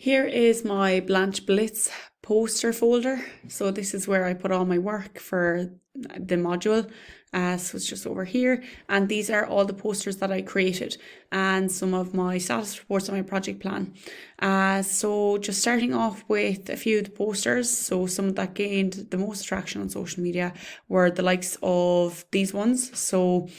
Here is my Blanche Blitz poster folder. So this is where I put all my work for the module. So it's just over here. And these are all the posters that I created and some of my status reports on my project plan. So just starting off with a few of the posters. So some that gained the most traction on social media were the likes of these ones. So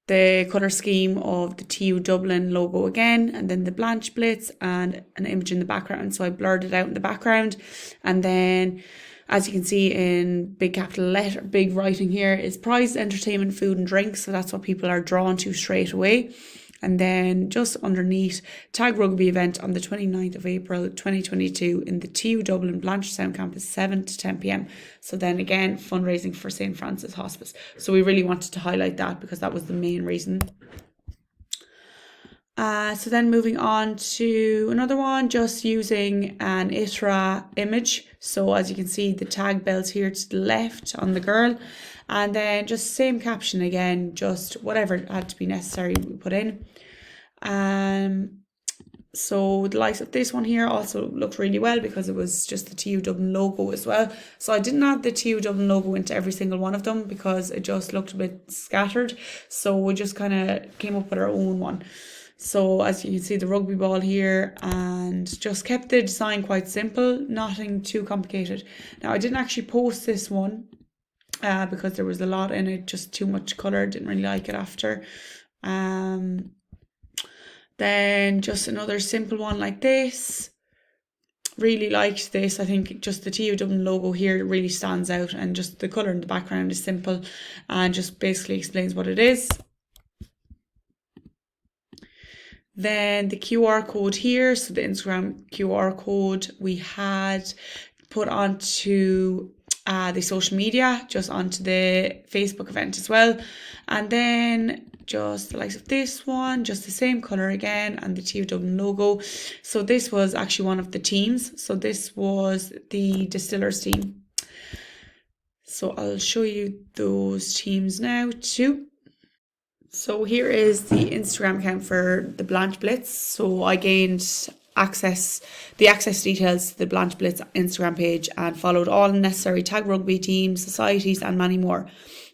the colour scheme of the TU Dublin logo again, and then the Blanche Blitz and an image in the background. So I blurred it out in the background. And then, as you can see in big capital letter, big writing here, is prize, entertainment, food and drink. So that's what people are drawn to straight away. And then just underneath, tag rugby event on the 29th of April 2022 in the TU Dublin Blanchardstown campus, 7 to 10 p.m. So then again, fundraising for St. Francis Hospice. So we really wanted to highlight that because that was the main reason. So then moving on to another one, just using an ITRA image. So as you can see, the tag belt here to the left on the girl. And then just same caption again, just whatever had to be necessary we put in. So the likes of this one here also looked really well because it was just the TU Dublin logo as well. So I didn't add the TU Dublin logo into every single one of them because it just looked a bit scattered. So we just kind of came up with our own one. So as you can see, the rugby ball here, and just kept the design quite simple, nothing too complicated. Now I didn't actually post this one because there was a lot in it, just too much colour, didn't really like it after. Then just another simple one like this. Really liked this. I think just the TU Dublin logo here really stands out, and just the colour in the background is simple and just basically explains what it is. Then the QR code here, so the Instagram QR code we had put onto the social media, just onto the Facebook event as well. And then just the likes of this one, just the same colour again, and the TU Dublin logo. So this was actually one of the teams. So this was the Distillers team. So I'll show you those teams now too. So here is the Instagram account for the Blanche Blitz. So I gained access details to the Blanche Blitz Instagram page and followed all necessary tag rugby teams, societies and many more.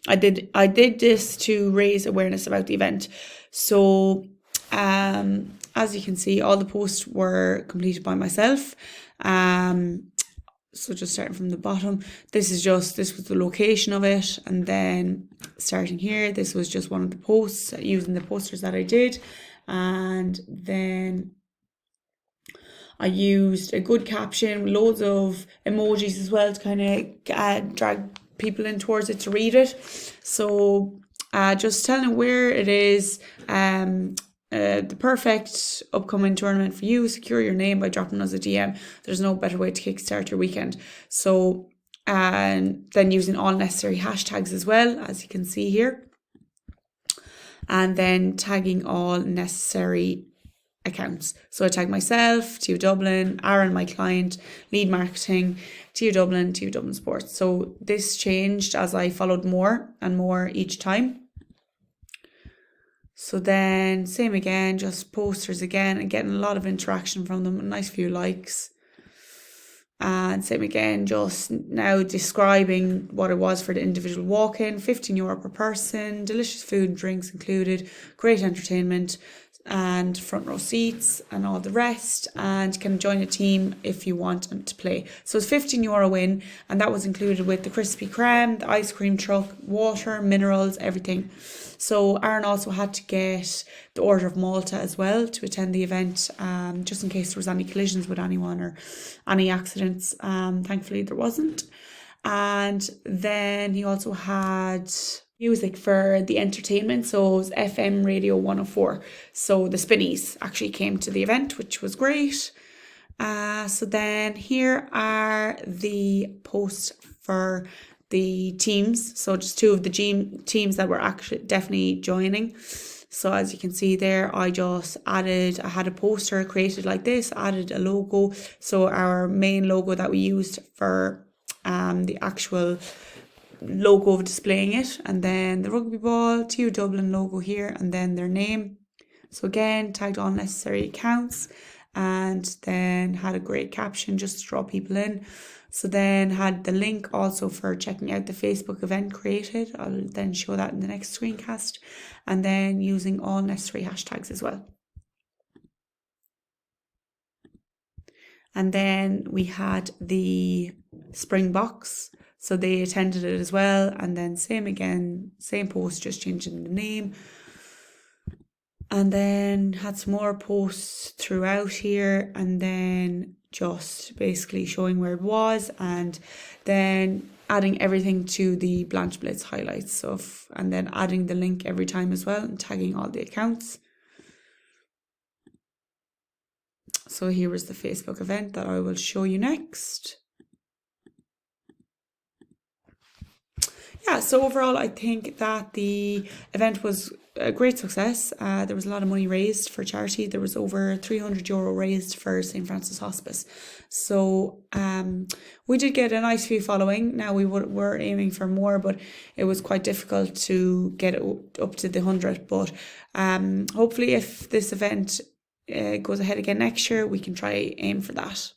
I did this to raise awareness about the event. So as you can see, all the posts were completed by myself. So just starting from the bottom, this was the location of it, and then starting here, this was just one of the posts using the posters that I did, and then I used a good caption, loads of emojis as well to kind of drag people in towards it to read it. So just telling where it is, the perfect upcoming tournament for you. Secure your name by dropping us a DM. There's no better way to kickstart your weekend. So, and then using all necessary hashtags as well, as you can see here. And then tagging all necessary accounts. So I tag myself, TU Dublin, Aaron, my client, lead marketing, TU Dublin Sports. So this changed as I followed more and more each time. So then same again, just posters again, and getting a lot of interaction from them, a nice few likes. And same again, just now describing what it was for the individual walk-in, €15 per person, delicious food and drinks included, great entertainment and front row seats and all the rest, and you can join a team if you want to play. So it's €15 win, and that was included with the Krispy Kreme, the ice cream truck, water, minerals, everything. So Aaron also had to get the Order of Malta as well to attend the event, just in case there was any collisions with anyone or any accidents. Thankfully there wasn't. And then he also had music for the entertainment, so it was FM Radio 104. So the Spinnies actually came to the event, which was great. So then here are the posts for the teams. So just two of the teams that were actually definitely joining. So as you can see there, I had a poster created like this, added a logo. So our main logo that we used for the actual logo of displaying it, and then the rugby ball, TU Dublin logo here, and then their name. So again, tagged all necessary accounts, and then had a great caption just to draw people in. So then had the link also for checking out the Facebook event created. I'll then show that in the next screencast, and then using all necessary hashtags as well. And then we had the spring box. So they attended it as well. And then same again, same post, just changing the name. And then had some more posts throughout here, and then just basically showing where it was, and then adding everything to the Blanche Blitz highlights of, and then adding the link every time as well, and tagging all the accounts. So here is the Facebook event that I will show you next. Yeah, so overall, I think that the event was a great success. There was a lot of money raised for charity. There was over €300 raised for St. Francis Hospice. So we did get a nice few following. Now we were aiming for more, but it was quite difficult to get it up to the 100. But hopefully if this event goes ahead again next year, we can try aim for that.